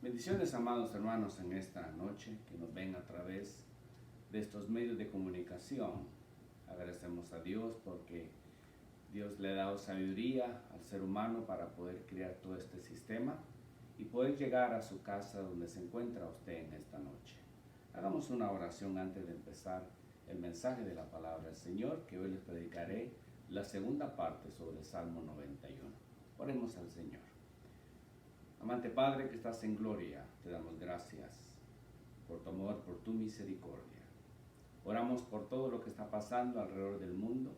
Bendiciones, amados hermanos, en esta noche que nos ven a través de estos medios de comunicación. Agradecemos a Dios porque Dios le ha dado sabiduría al ser humano para poder crear todo este sistema y poder llegar a su casa donde se encuentra usted en esta noche. Hagamos una oración antes de empezar el mensaje de la palabra del Señor, que hoy les predicaré la segunda parte sobre el Salmo 91. Oremos al Señor. Amante Padre que estás en gloria, te damos gracias por tu amor, por tu misericordia. Oramos por todo lo que está pasando alrededor del mundo,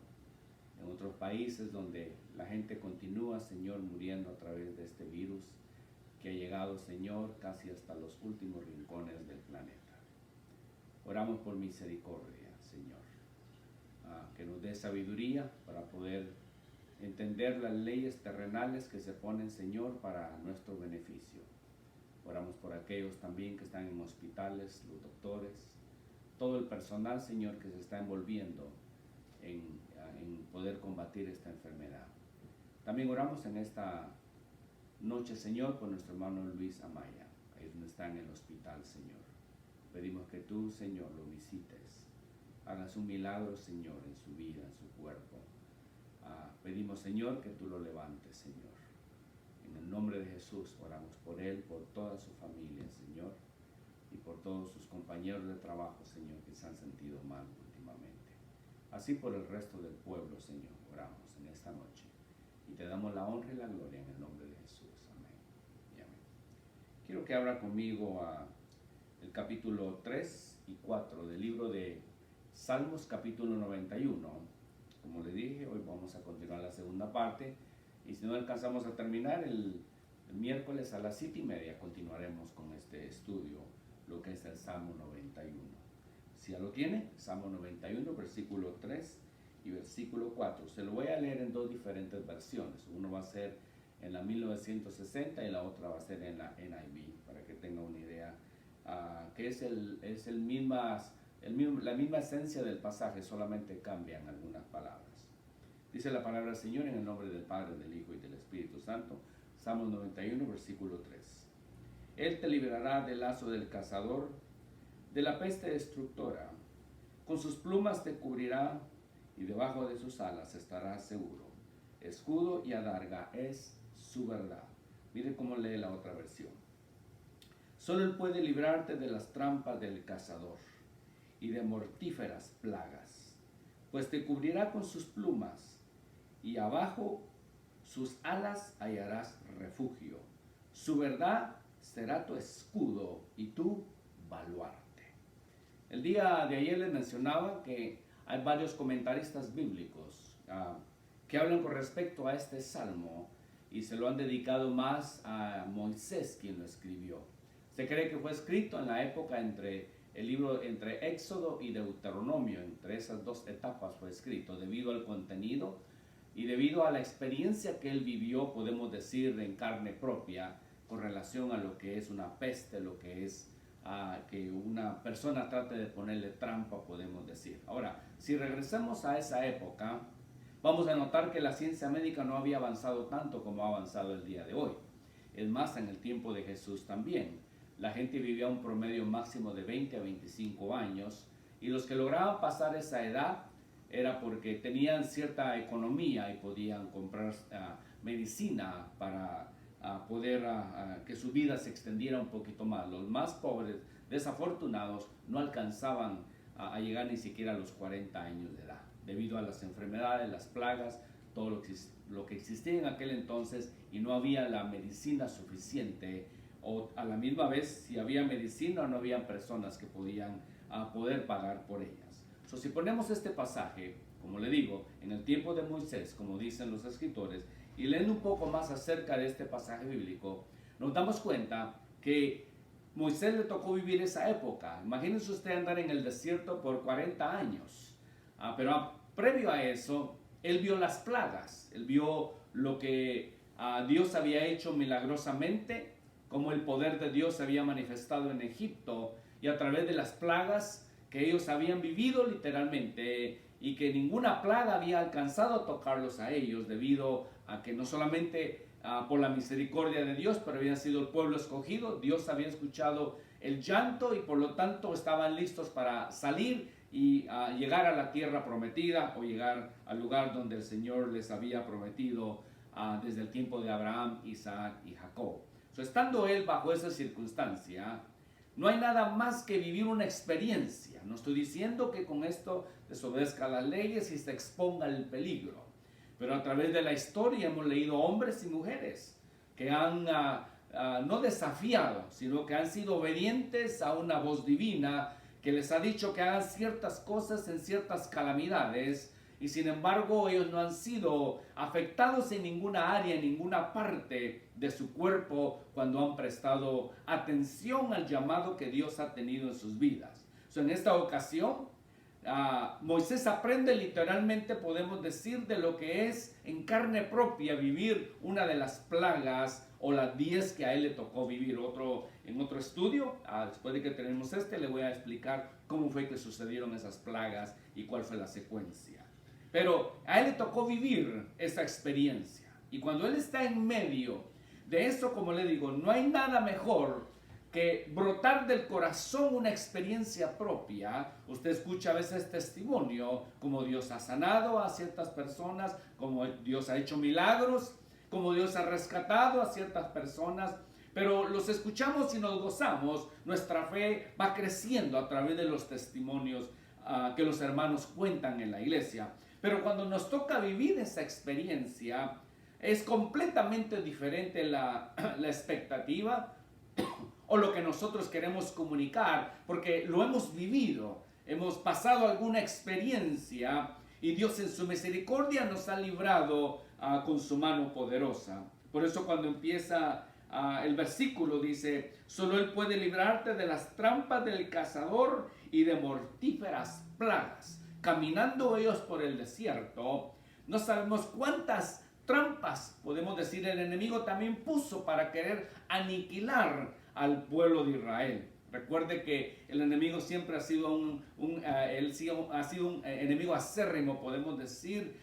en otros países donde la gente continúa, Señor, muriendo a través de este virus que ha llegado, Señor, casi hasta los últimos rincones del planeta. Oramos por misericordia, Señor, que nos dé sabiduría para poder entender las leyes terrenales que se ponen, Señor, para nuestro beneficio. Oramos por aquellos también que están en hospitales, los doctores, todo el personal, Señor, que se está envolviendo en poder combatir esta enfermedad. También oramos en esta noche, Señor, por nuestro hermano Luis Amaya, ahí donde está en el hospital, Señor. Pedimos que tú, Señor, lo visites, hagas un milagro, Señor, en su vida, en su cuerpo. Pedimos, Señor, que tú lo levantes, Señor. En el nombre de Jesús oramos por él, por toda su familia, Señor, y por todos sus compañeros de trabajo, Señor, que se han sentido mal últimamente. Así por el resto del pueblo, Señor, oramos en esta noche. Y te damos la honra y la gloria en el nombre de Jesús. Amén y amén. Quiero que abra conmigo el capítulo 3 y 4 del libro de Salmos, capítulo 91. Como le dije, hoy vamos a continuar la segunda parte, y si no alcanzamos a terminar el miércoles a las 7:30, continuaremos con este estudio, lo que es el Salmo 91. Si ya lo tiene, Salmo 91, versículo 3 y versículo 4. Se lo voy a leer en dos diferentes versiones. Uno va a ser en la 1960 y la otra va a ser en la NIV, para que tenga una idea, que es la misma esencia del pasaje, solamente cambian algunas palabras. Dice la palabra del Señor en el nombre del Padre, del Hijo y del Espíritu Santo. Salmo 91, versículo 3. Él te librará del lazo del cazador, de la peste destructora. Con sus plumas te cubrirá y debajo de sus alas estarás seguro. Escudo y adarga es su verdad. Mire cómo lee la otra versión. Solo Él puede librarte de las trampas del cazador y de mortíferas plagas, pues te cubrirá con sus plumas, y abajo sus alas hallarás refugio. Su verdad será tu escudo y tu baluarte. El día de ayer les mencionaba que hay varios comentaristas bíblicos que hablan con respecto a este salmo, y se lo han dedicado más a Moisés, quien lo escribió. Se cree que fue escrito en la época entre Éxodo y Deuteronomio. Entre esas dos etapas fue escrito, debido al contenido y debido a la experiencia que él vivió, podemos decir, en carne propia, con relación a lo que es una peste, lo que es que una persona trate de ponerle trampa, podemos decir. Ahora, si regresamos a esa época, vamos a notar que la ciencia médica no había avanzado tanto como ha avanzado el día de hoy. Es más, en el tiempo de Jesús también. La gente vivía un promedio máximo de 20 a 25 años, y los que lograban pasar esa edad era porque tenían cierta economía y podían comprar medicina para poder que su vida se extendiera un poquito más. Los más pobres, desafortunados, no alcanzaban a llegar ni siquiera a los 40 años de edad, debido a las enfermedades, las plagas, todo lo que existía en aquel entonces, y no había la medicina suficiente, o a la misma vez, si había medicina, no había personas que podían poder pagar por ellas. Si ponemos este pasaje, como le digo, en el tiempo de Moisés, como dicen los escritores, y leyendo un poco más acerca de este pasaje bíblico, nos damos cuenta que Moisés le tocó vivir esa época. Imagínense usted andar en el desierto por 40 años, pero previo a eso, él vio las plagas, él vio lo que Dios había hecho milagrosamente, como el poder de Dios se había manifestado en Egipto, y a través de las plagas que ellos habían vivido literalmente, y que ninguna plaga había alcanzado a tocarlos a ellos, debido a que no solamente por la misericordia de Dios, pero habían sido el pueblo escogido. Dios había escuchado el llanto y por lo tanto estaban listos para salir y llegar a la tierra prometida o llegar al lugar donde el Señor les había prometido desde el tiempo de Abraham, Isaac y Jacob. Estando él bajo esa circunstancia, no hay nada más que vivir una experiencia. No estoy diciendo que con esto desobedezca las leyes y se exponga al peligro, pero a través de la historia hemos leído hombres y mujeres que han no desafiado, sino que han sido obedientes a una voz divina que les ha dicho que hagan ciertas cosas en ciertas calamidades, y sin embargo ellos no han sido afectados en ninguna área, en ninguna parte de su cuerpo, cuando han prestado atención al llamado que Dios ha tenido en sus vidas. En esta ocasión, Moisés aprende literalmente, podemos decir, de lo que es en carne propia vivir una de las plagas o las 10 que a él le tocó vivir. En otro estudio, después de que tenemos le voy a explicar cómo fue que sucedieron esas plagas y cuál fue la secuencia. Pero a él le tocó vivir esa experiencia. Y cuando él está en medio de eso, como le digo, no hay nada mejor que brotar del corazón una experiencia propia. Usted escucha a veces testimonio, como Dios ha sanado a ciertas personas, como Dios ha hecho milagros, como Dios ha rescatado a ciertas personas, pero los escuchamos y nos gozamos. Nuestra fe va creciendo a través de los testimonios que los hermanos cuentan en la iglesia. Pero cuando nos toca vivir esa experiencia, es completamente diferente la expectativa o lo que nosotros queremos comunicar, porque lo hemos vivido, hemos pasado alguna experiencia y Dios en su misericordia nos ha librado con su mano poderosa. Por eso cuando empieza el versículo dice: solo Él puede librarte de las trampas del cazador y de mortíferas plagas. Caminando ellos por el desierto, no sabemos cuántas trampas, podemos decir, el enemigo también puso para querer aniquilar al pueblo de Israel. Recuerde que el enemigo siempre ha sido un enemigo acérrimo, podemos decir,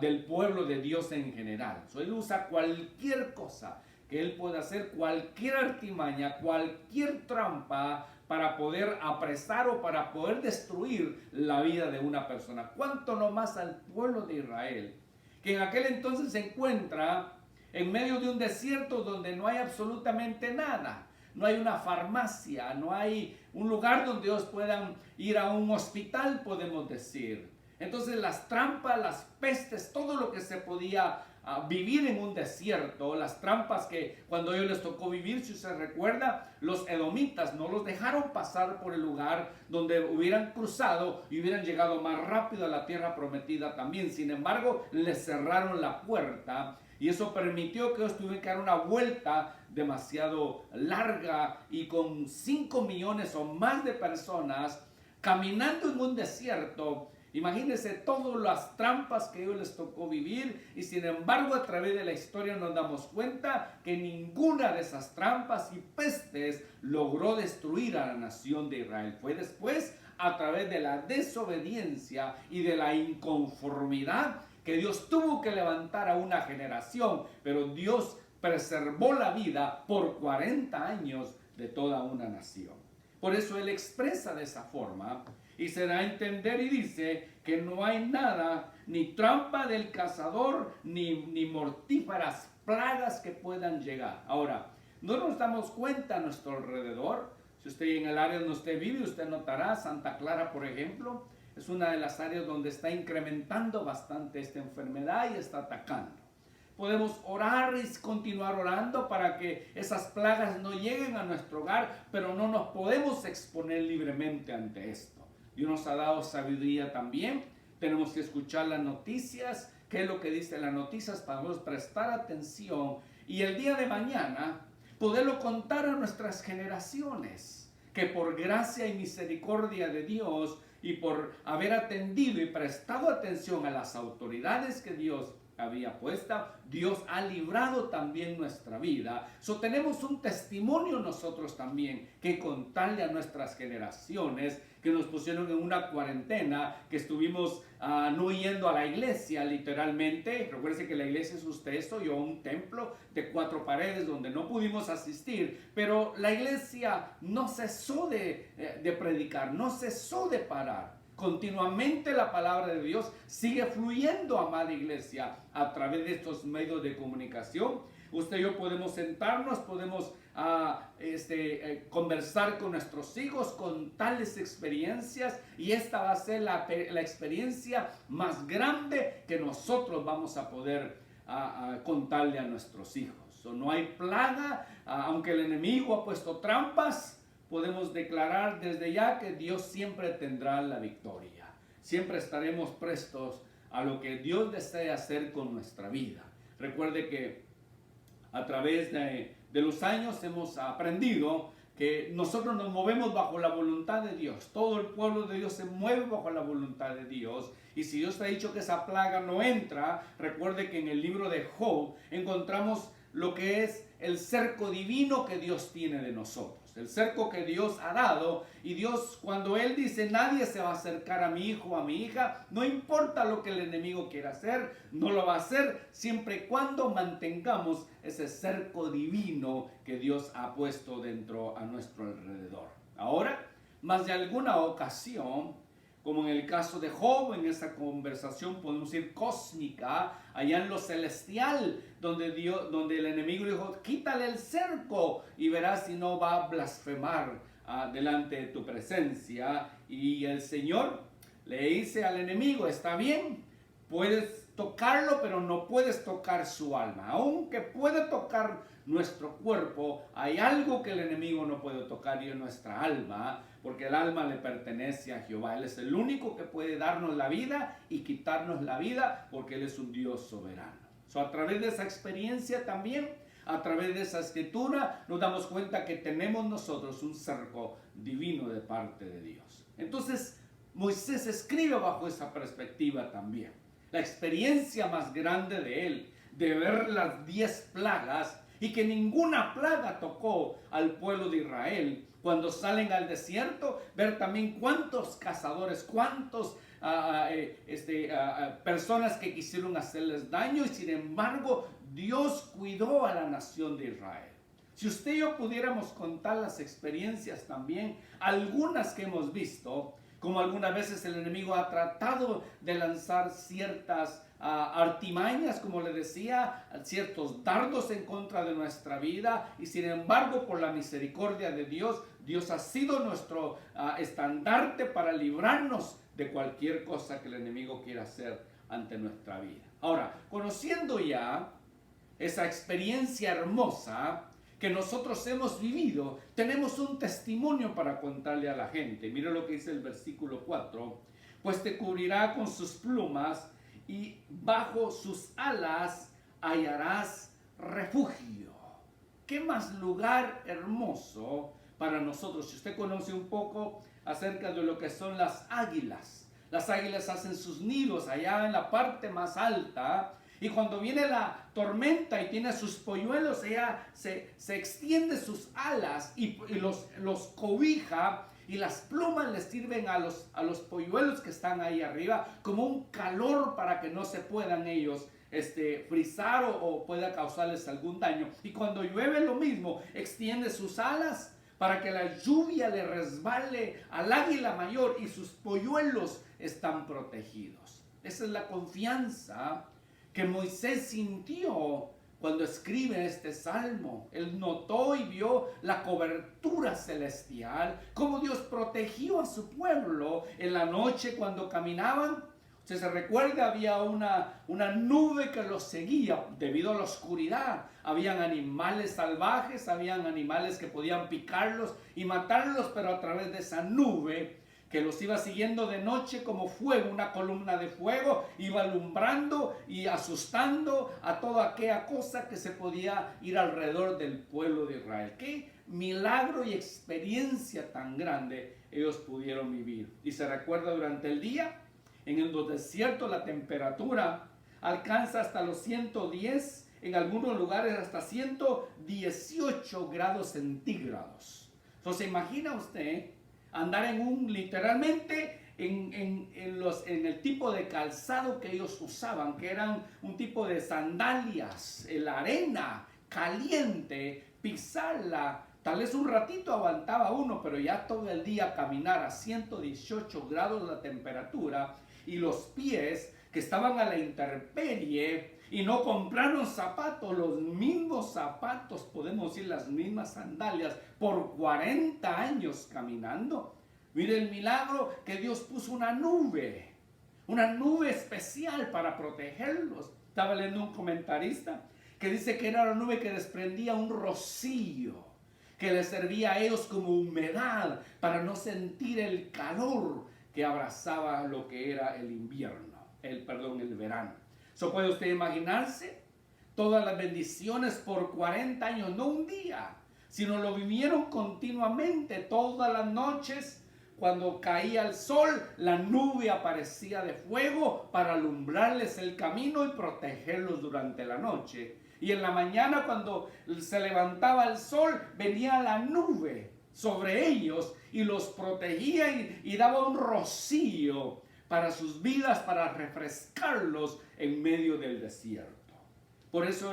del pueblo de Dios en general. Él usa cualquier cosa que él pueda hacer, cualquier artimaña, cualquier trampa para poder apresar o para poder destruir la vida de una persona. Cuánto no más al pueblo de Israel, que en aquel entonces se encuentra en medio de un desierto donde no hay absolutamente nada. No hay una farmacia, no hay un lugar donde ellos puedan ir a un hospital, podemos decir. Entonces las trampas, las pestes, todo lo que se podía vivir en un desierto, las trampas que cuando a ellos les tocó vivir, si usted recuerda, los edomitas no los dejaron pasar por el lugar donde hubieran cruzado y hubieran llegado más rápido a la tierra prometida también. Sin embargo, les cerraron la puerta y eso permitió que ellos tuvieran que dar una vuelta demasiado larga y con 5 millones o más de personas caminando en un desierto. Imagínense todas las trampas que a ellos les tocó vivir, y sin embargo a través de la historia nos damos cuenta que ninguna de esas trampas y pestes logró destruir a la nación de Israel. Fue después a través de la desobediencia y de la inconformidad que Dios tuvo que levantar a una generación, pero Dios preservó la vida por 40 años de toda una nación. Por eso Él expresa de esa forma y se da a entender y dice que no hay nada, ni trampa del cazador, ni mortíferas plagas que puedan llegar. Ahora, no nos damos cuenta a nuestro alrededor. Si usted en el área donde usted vive, usted notará Santa Clara, por ejemplo, es una de las áreas donde está incrementando bastante esta enfermedad y está atacando. Podemos orar y continuar orando para que esas plagas no lleguen a nuestro hogar, pero no nos podemos exponer libremente ante esto. Dios nos ha dado sabiduría también. Tenemos que escuchar las noticias, qué es lo que dicen las noticias, para nosotros prestar atención y el día de mañana poderlo contar a nuestras generaciones, que por gracia y misericordia de Dios y por haber atendido y prestado atención a las autoridades que Dios había puesta. Dios ha librado también nuestra vida. Tenemos un testimonio nosotros también que contarle a nuestras generaciones que nos pusieron en una cuarentena, que estuvimos no yendo a la iglesia literalmente. Recuerden que la iglesia es esto, yo un templo de 4 paredes donde no pudimos asistir, pero la iglesia no cesó de predicar, no cesó de parar. Continuamente la palabra de Dios sigue fluyendo, amada iglesia, a través de estos medios de comunicación. Usted y yo podemos sentarnos, podemos conversar con nuestros hijos, con tales experiencias, y esta va a ser la experiencia más grande que nosotros vamos a poder contarle a nuestros hijos. No hay plaga, aunque el enemigo ha puesto trampas. Podemos declarar desde ya que Dios siempre tendrá la victoria. Siempre estaremos prestos a lo que Dios desea hacer con nuestra vida. Recuerde que a través de los años hemos aprendido que nosotros nos movemos bajo la voluntad de Dios. Todo el pueblo de Dios se mueve bajo la voluntad de Dios. Y si Dios te ha dicho que esa plaga no entra, recuerde que en el libro de Job encontramos lo que es el cerco divino que Dios tiene de nosotros. El cerco que Dios ha dado, y Dios, cuando Él dice nadie se va a acercar a mi hijo o a mi hija, no importa lo que el enemigo quiera hacer, no lo va a hacer siempre y cuando mantengamos ese cerco divino que Dios ha puesto dentro a nuestro alrededor. Ahora, más de alguna ocasión, como en el caso de Job, en esa conversación podemos decir cósmica, allá en lo celestial, donde el enemigo dijo, quítale el cerco y verás si no va a blasfemar delante de tu presencia. Y el Señor le dice al enemigo, está bien, puedes tocarlo, pero no puedes tocar su alma. Aunque puede tocar nuestro cuerpo, hay algo que el enemigo no puede tocar, y es nuestra alma, porque el alma le pertenece a Jehová. Él es el único que puede darnos la vida y quitarnos la vida, porque Él es un Dios soberano. A través de esa experiencia también, a través de esa escritura, nos damos cuenta que tenemos nosotros un cerco divino de parte de Dios. Entonces, Moisés escribe bajo esa perspectiva también. La experiencia más grande de él, de ver las 10 plagas, y que ninguna plaga tocó al pueblo de Israel. Cuando salen al desierto, ver también cuántos cazadores, cuántos personas que quisieron hacerles daño, y sin embargo Dios cuidó a la nación de Israel. Si usted y yo pudiéramos contar las experiencias también, algunas que hemos visto, como algunas veces el enemigo ha tratado de lanzar ciertas artimañas, como le decía, ciertos dardos en contra de nuestra vida, y sin embargo por la misericordia de Dios, Dios ha sido nuestro estandarte para librarnos de cualquier cosa que el enemigo quiera hacer ante nuestra vida. Ahora, conociendo ya esa experiencia hermosa que nosotros hemos vivido, tenemos un testimonio para contarle a la gente. Mira lo que dice el versículo 4, pues te cubrirá con sus plumas y bajo sus alas hallarás refugio. ¿Qué más lugar hermoso para nosotros? Si usted conoce un poco acerca de lo que son las águilas hacen sus nidos allá en la parte más alta, y cuando viene la tormenta y tiene sus polluelos, ella se extiende sus alas y los cobija, y las plumas les sirven a los polluelos que están ahí arriba como un calor para que no se puedan ellos frizar o pueda causarles algún daño. Y cuando llueve lo mismo, extiende sus alas para que la lluvia le resbale al águila mayor, y sus polluelos están protegidos. Esa es la confianza que Moisés sintió cuando escribe este salmo. Él notó y vio la cobertura celestial, cómo Dios protegió a su pueblo en la noche cuando caminaban. Si se recuerda, había una nube que los seguía debido a la oscuridad. Habían animales salvajes, habían animales que podían picarlos y matarlos, pero a través de esa nube que los iba siguiendo de noche como fuego, una columna de fuego, iba alumbrando y asustando a toda aquella cosa que se podía ir alrededor del pueblo de Israel. Qué milagro y experiencia tan grande ellos pudieron vivir. Y se recuerda durante el día, en el desierto la temperatura alcanza hasta los 110, en algunos lugares hasta 118 grados centígrados. Entonces, ¿se imagina usted andar literalmente en el tipo de calzado que ellos usaban, que eran un tipo de sandalias, en la arena caliente, pisarla? Tal vez un ratito aguantaba uno, pero ya todo el día caminar a 118 grados la temperatura, y los pies que estaban a la intemperie y no compraron zapatos, los mismos zapatos, podemos decir las mismas sandalias, por 40 años caminando. Mire el milagro que Dios puso una nube especial para protegerlos. Estaba leyendo un comentarista que dice que era la nube que desprendía un rocío, que les servía a ellos como humedad para no sentir el calor que abrazaba lo que era el invierno, el verano. ¿So puede usted imaginarse? Todas las bendiciones por 40 años, no un día, sino lo vivieron continuamente, todas las noches. Cuando caía el sol, la nube aparecía de fuego para alumbrarles el camino y protegerlos durante la noche. Y en la mañana, cuando se levantaba el sol, venía la nube sobre ellos y los protegía y daba un rocío para sus vidas, para refrescarlos en medio del desierto. Por eso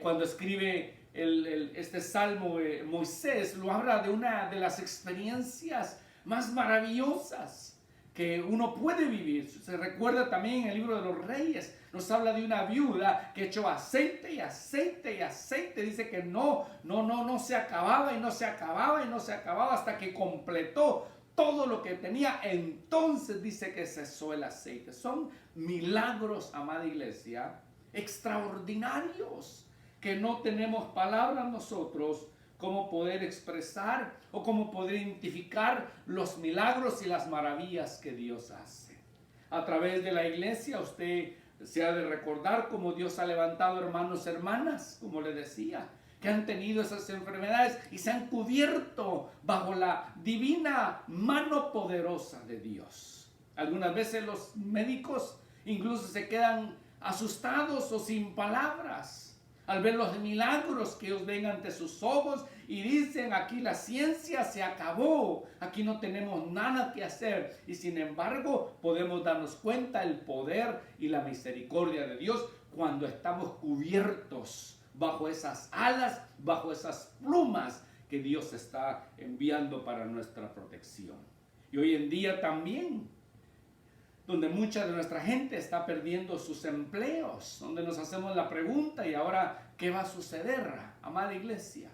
cuando escribe este salmo, Moisés lo habla de una de las experiencias más maravillosas que uno puede vivir. Se recuerda también en el libro de los Reyes, nos habla de una viuda que echó aceite y aceite y aceite. Dice que no se acababa y no se acababa y no se acababa hasta que completó todo lo que tenía. Entonces dice que cesó el aceite. Son milagros, amada iglesia, extraordinarios, que no tenemos palabras nosotros cómo poder expresar o cómo poder identificar los milagros y las maravillas que Dios hace. A través de la iglesia usted se ha de recordar cómo Dios ha levantado hermanos, hermanas, como le decía, que han tenido esas enfermedades y se han cubierto bajo la divina mano poderosa de Dios. Algunas veces los médicos incluso se quedan asustados o sin palabras al ver los milagros que ellos ven ante sus ojos y dicen: aquí la ciencia se acabó, aquí no tenemos nada que hacer. Y sin embargo podemos darnos cuenta el poder y la misericordia de Dios cuando estamos cubiertos bajo esas alas, bajo esas plumas que Dios está enviando para nuestra protección. Y hoy en día también, donde mucha de nuestra gente está perdiendo sus empleos, donde nos hacemos la pregunta: ¿y ahora qué va a suceder, amada iglesia?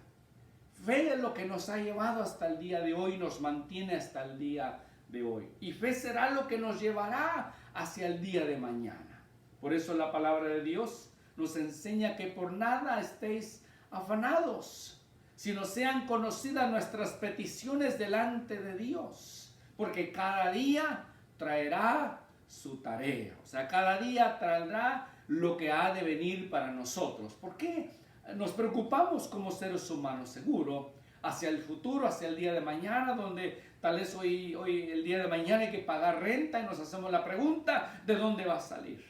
Fe es lo que nos ha llevado hasta el día de hoy, nos mantiene hasta el día de hoy. Y fe será lo que nos llevará hacia el día de mañana. Por eso la palabra de Dios nos enseña que por nada estéis afanados, sino sean conocidas nuestras peticiones delante de Dios, porque cada día traerá su tarea. O sea, cada día traerá lo que ha de venir para nosotros. ¿Por qué nos preocupamos como seres humanos? Seguro hacia el futuro, hacia el día de mañana, donde tal vez hoy el día de mañana hay que pagar renta y nos hacemos la pregunta: ¿de dónde va a salir?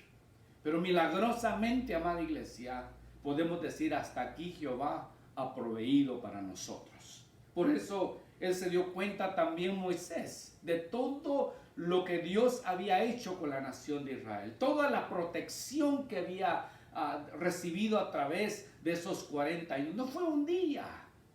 Pero milagrosamente, amada iglesia, podemos decir: hasta aquí Jehová ha proveído para nosotros. Por eso él se dio cuenta también, Moisés, de todo lo que Dios había hecho con la nación de Israel, toda la protección que había recibido a través de esos 40 años. No fue un día,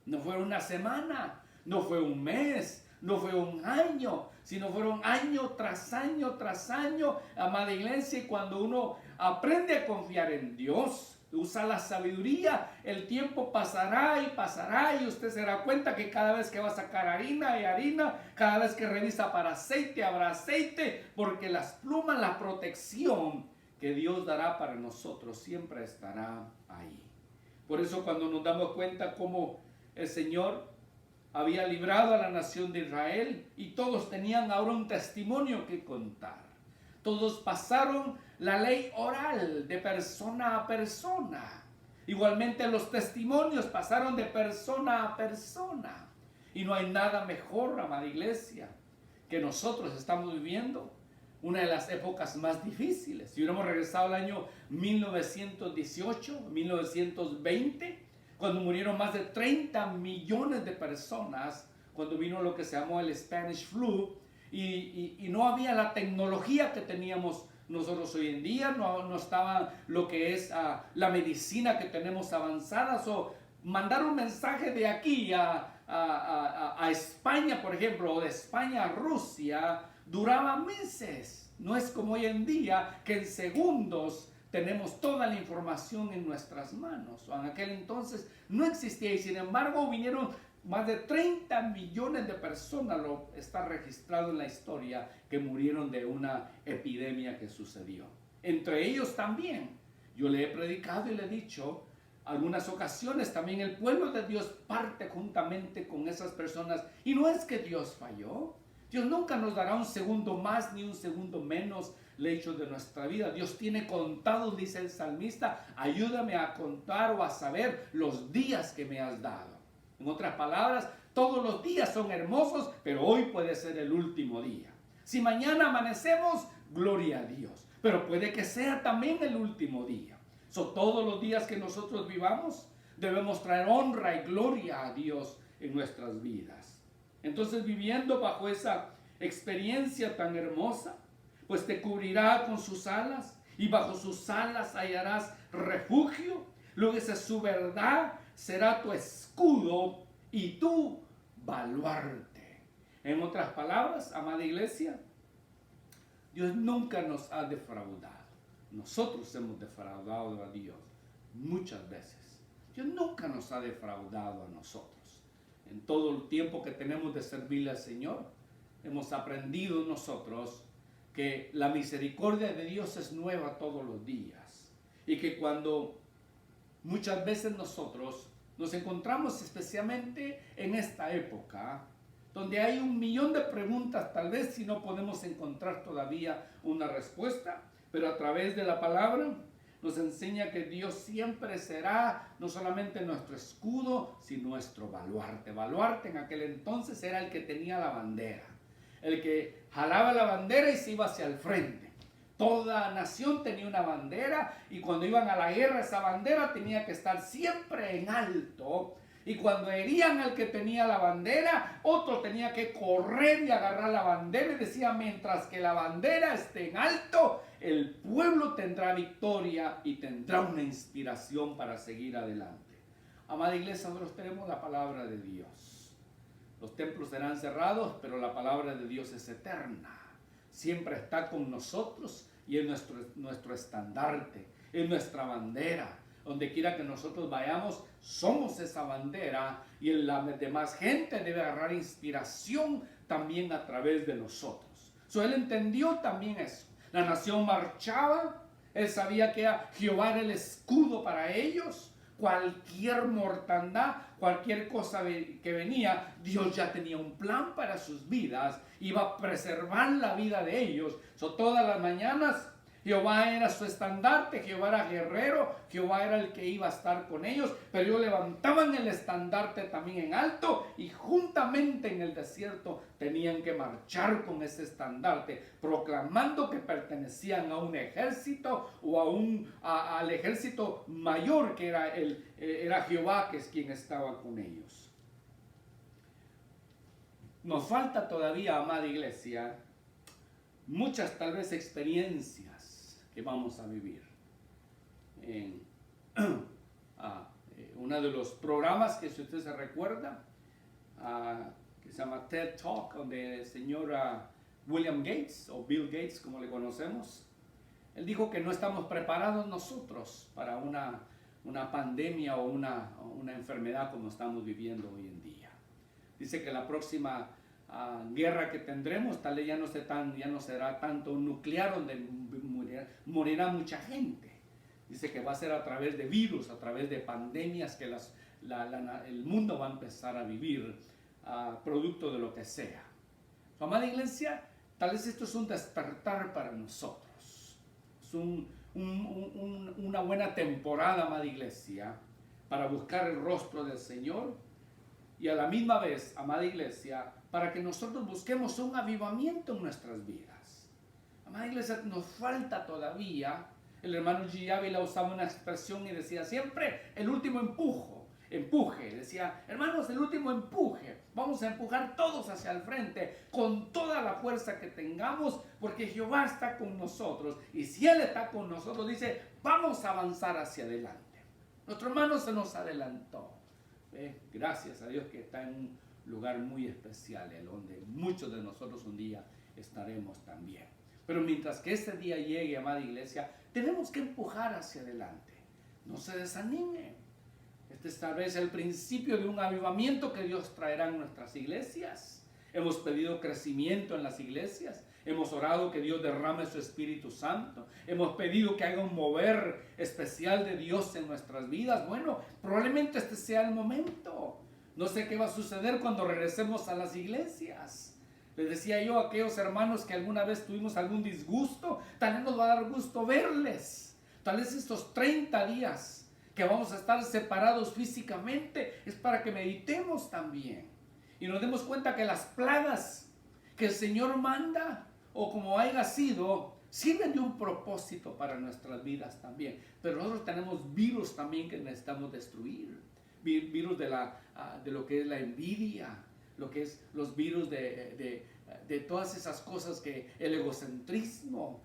no fue una semana, no fue un mes, no fue un año, sino fueron año tras año tras año, amada iglesia. Y cuando uno aprende a confiar en Dios, usa la sabiduría, el tiempo pasará y usted se dará cuenta que cada vez que va a sacar harina y harina, cada vez que revisa para aceite habrá aceite, porque las plumas, la protección que Dios dará para nosotros siempre estará ahí. Por eso cuando nos damos cuenta cómo el Señor había librado a la nación de Israel y todos tenían ahora un testimonio que contar. Todos pasaron la ley oral de persona a persona. Igualmente los testimonios pasaron de persona a persona. Y no hay nada mejor, amada iglesia, que nosotros estamos viviendo una de las épocas más difíciles. Si hubiéramos regresado al año 1918, 1920, cuando murieron más de 30 millones de personas, cuando vino lo que se llamó el Spanish Flu, y no había la tecnología que teníamos nosotros hoy en día, no estaba lo que es la medicina que tenemos avanzada. Mandar un mensaje de aquí a España, por ejemplo, o de España a Rusia, duraba meses. No es como hoy en día, que en segundos tenemos toda la información en nuestras manos. En aquel entonces no existía, y sin embargo vinieron más de 30 millones de personas, lo está registrado en la historia, que murieron de una epidemia que sucedió. Entre ellos también, yo le he predicado y le he dicho, algunas ocasiones también el pueblo de Dios parte juntamente con esas personas, y no es que Dios falló. Dios nunca nos dará un segundo más ni un segundo menos le hecho de nuestra vida. Dios tiene contados, dice el salmista, ayúdame a contar o a saber los días que me has dado. En otras palabras, todos los días son hermosos, pero hoy puede ser el último día. Si mañana amanecemos, gloria a Dios, pero puede que sea también el último día. Todos los días que nosotros vivamos, debemos traer honra y gloria a Dios en nuestras vidas. Entonces, viviendo bajo esa experiencia tan hermosa, pues te cubrirá con sus alas, y bajo sus alas hallarás refugio. Luego esa su verdad será tu escudo y tu baluarte. En otras palabras, amada iglesia, Dios nunca nos ha defraudado. Nosotros hemos defraudado a Dios muchas veces. Dios nunca nos ha defraudado a nosotros. En todo el tiempo que tenemos de servirle al Señor, hemos aprendido nosotros que la misericordia de Dios es nueva todos los días, y que cuando muchas veces nosotros nos encontramos especialmente en esta época, donde hay 1.000.000 de preguntas, tal vez si no podemos encontrar todavía una respuesta, pero a través de la palabra nos enseña que Dios siempre será no solamente nuestro escudo, sino nuestro baluarte. Baluarte en aquel entonces era el que tenía la bandera, el que jalaba la bandera y se iba hacia el frente. Toda nación tenía una bandera, y cuando iban a la guerra esa bandera tenía que estar siempre en alto, y cuando herían al que tenía la bandera, otro tenía que correr y agarrar la bandera, y decía, mientras que la bandera esté en alto, el pueblo tendrá victoria y tendrá una inspiración para seguir adelante. Amada iglesia, nosotros tenemos la palabra de Dios. Los templos serán cerrados, pero la palabra de Dios es eterna. Siempre está con nosotros, y es nuestro estandarte, es nuestra bandera. Donde quiera que nosotros vayamos, somos esa bandera, y la demás gente debe agarrar inspiración también a través de nosotros. Él entendió también eso. La nación marchaba, él sabía que Jehová era el escudo para ellos. Cualquier mortandad, cualquier cosa que venía, Dios ya tenía un plan para sus vidas, iba a preservar la vida de ellos. Todas las mañanas Jehová era su estandarte, Jehová era guerrero, Jehová era el que iba a estar con ellos, pero ellos levantaban el estandarte también en alto, y juntamente en el desierto tenían que marchar con ese estandarte, proclamando que pertenecían a un ejército, o al ejército mayor, que era Jehová, que es quien estaba con ellos. Nos falta todavía, amada iglesia, muchas tal vez experiencias que vamos a vivir. En uno de los programas que, si usted se recuerda, que se llama TED Talk, donde el señor William Gates, o Bill Gates como le conocemos, él dijo que no estamos preparados nosotros para una pandemia o una enfermedad como estamos viviendo hoy en día. Dice que la próxima guerra que tendremos tal vez ya no será tanto nuclear, donde morirá mucha gente. Dice que va a ser a través de virus, a través de pandemias, que el mundo va a empezar a vivir producto de lo que sea. Amada iglesia, tal vez esto es un despertar para nosotros. Es una buena temporada, amada iglesia, para buscar el rostro del Señor, y a la misma vez, amada iglesia, para que nosotros busquemos un avivamiento en nuestras vidas. Amada iglesia, nos falta todavía. El hermano G. Ávila usaba una expresión y decía siempre el último empuje. Decía, hermanos, el último empuje. Vamos a empujar todos hacia el frente con toda la fuerza que tengamos, porque Jehová está con nosotros. Y si Él está con nosotros, dice, vamos a avanzar hacia adelante. Nuestro hermano se nos adelantó. Gracias a Dios que está en un lugar muy especial, donde muchos de nosotros un día estaremos también. Pero mientras que ese día llegue, amada iglesia, tenemos que empujar hacia adelante. No se desanime. Este es tal vez el principio de un avivamiento que Dios traerá en nuestras iglesias. Hemos pedido crecimiento en las iglesias. Hemos orado que Dios derrame su Espíritu Santo. Hemos pedido que haga un mover especial de Dios en nuestras vidas. Bueno, probablemente este sea el momento. No sé qué va a suceder cuando regresemos a las iglesias. Les decía yo a aquellos hermanos que alguna vez tuvimos algún disgusto, tal vez nos va a dar gusto verles. Tal vez estos 30 días que vamos a estar separados físicamente es para que meditemos también. Y nos demos cuenta que las plagas que el Señor manda, o como haya sido, sirven de un propósito para nuestras vidas también. Pero nosotros tenemos virus también que necesitamos destruir. Virus de lo que es la envidia, lo que es los virus de todas esas cosas, que el egocentrismo,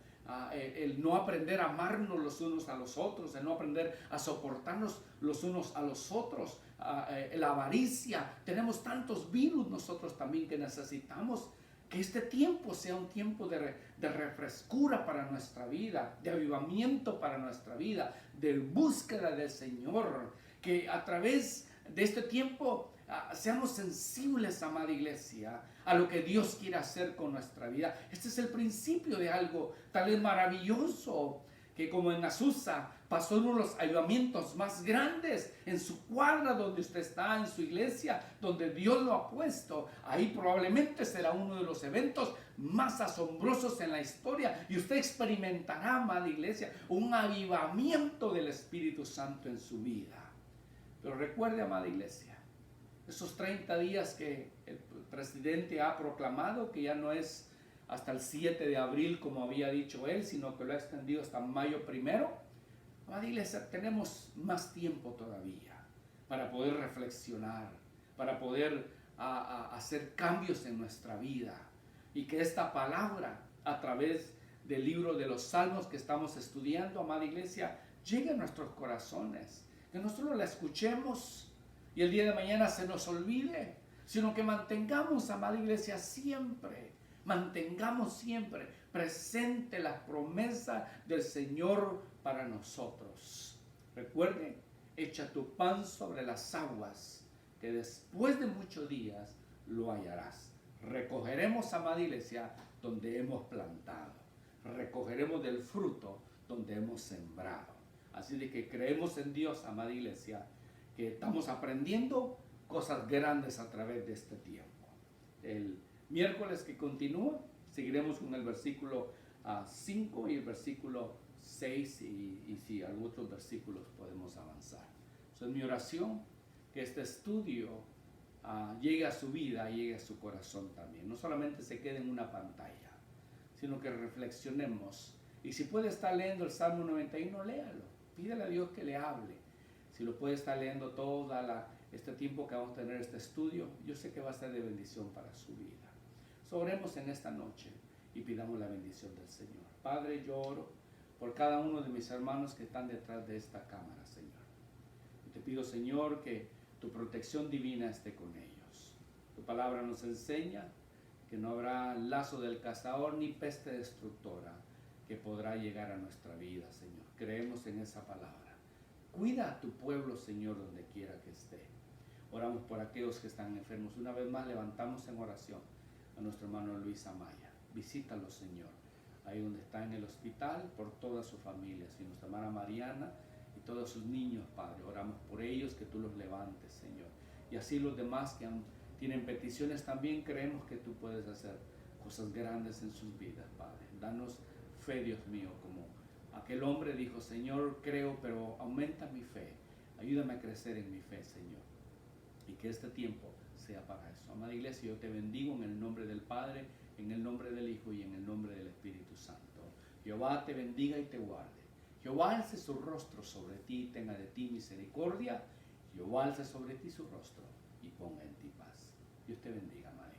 el no aprender a amarnos los unos a los otros, el no aprender a soportarnos los unos a los otros, la avaricia. Tenemos tantos virus nosotros también que necesitamos que este tiempo sea un tiempo de refrescura para nuestra vida, de avivamiento para nuestra vida, de búsqueda del Señor, que a través de este tiempo seamos sensibles, amada iglesia, a lo que Dios quiere hacer con nuestra vida. Este es el principio de algo tal vez maravilloso, que como en Azusa pasó uno de los avivamientos más grandes en su cuadra donde usted está, en su iglesia, donde Dios lo ha puesto. Ahí probablemente será uno de los eventos más asombrosos en la historia, y usted experimentará, amada iglesia, un avivamiento del Espíritu Santo en su vida. Pero recuerde, amada iglesia, esos 30 días que el presidente ha proclamado, que ya no es hasta el 7 de abril como había dicho él, sino que lo ha extendido hasta mayo 1. Amada iglesia, tenemos más tiempo todavía para poder reflexionar, para poder hacer cambios en nuestra vida, y que esta palabra, a través del libro de los Salmos que estamos estudiando, amada iglesia, llegue a nuestros corazones, que nosotros la escuchemos y el día de mañana se nos olvide, sino que mantengamos, amada iglesia, mantengamos siempre presente la promesa del Señor para nosotros. Recuerde, echa tu pan sobre las aguas, que después de muchos días lo hallarás. Recogeremos, amada iglesia, donde hemos plantado. Recogeremos del fruto donde hemos sembrado. Así de que creemos en Dios, amada iglesia, que estamos aprendiendo cosas grandes a través de este tiempo. El miércoles que continúa, seguiremos con el versículo 5 y el versículo 6, y si algunos otros versículos podemos avanzar. Es mi oración que este estudio llegue a su vida, llegue a su corazón también. No solamente se quede en una pantalla, sino que reflexionemos. Y si puede estar leyendo el Salmo 91, léalo. Pídele a Dios que le hable. Si lo puede estar leyendo todo este tiempo que vamos a tener este estudio, yo sé que va a ser de bendición para su vida. Oremos en esta noche y pidamos la bendición del Señor. Padre, yo oro por cada uno de mis hermanos que están detrás de esta cámara, Señor. Y te pido, Señor, que tu protección divina esté con ellos. Tu palabra nos enseña que no habrá lazo del cazador ni peste destructora que podrá llegar a nuestra vida, Señor. Creemos en esa palabra. Cuida a tu pueblo, Señor, donde quiera que esté. Oramos por aquellos que están enfermos. Una vez más levantamos en oración a nuestro hermano Luis Amaya. Visítalo, Señor, ahí donde está en el hospital, por toda su familia, y nuestra hermana Mariana y todos sus niños, Padre. Oramos por ellos, que tú los levantes, Señor. Y así los demás que tienen peticiones también, creemos que tú puedes hacer cosas grandes en sus vidas, Padre. Danos fe, Dios mío, como aquel hombre dijo: Señor, creo, pero aumenta mi fe. Ayúdame a crecer en mi fe, Señor. Y que este tiempo sea para eso. Amada iglesia, yo te bendigo en el nombre del Padre, en el nombre del Hijo y en el nombre del Espíritu Santo. Jehová te bendiga y te guarde. Jehová alce su rostro sobre ti y tenga de ti misericordia. Jehová alce sobre ti su rostro y ponga en ti paz. Dios te bendiga, maestro.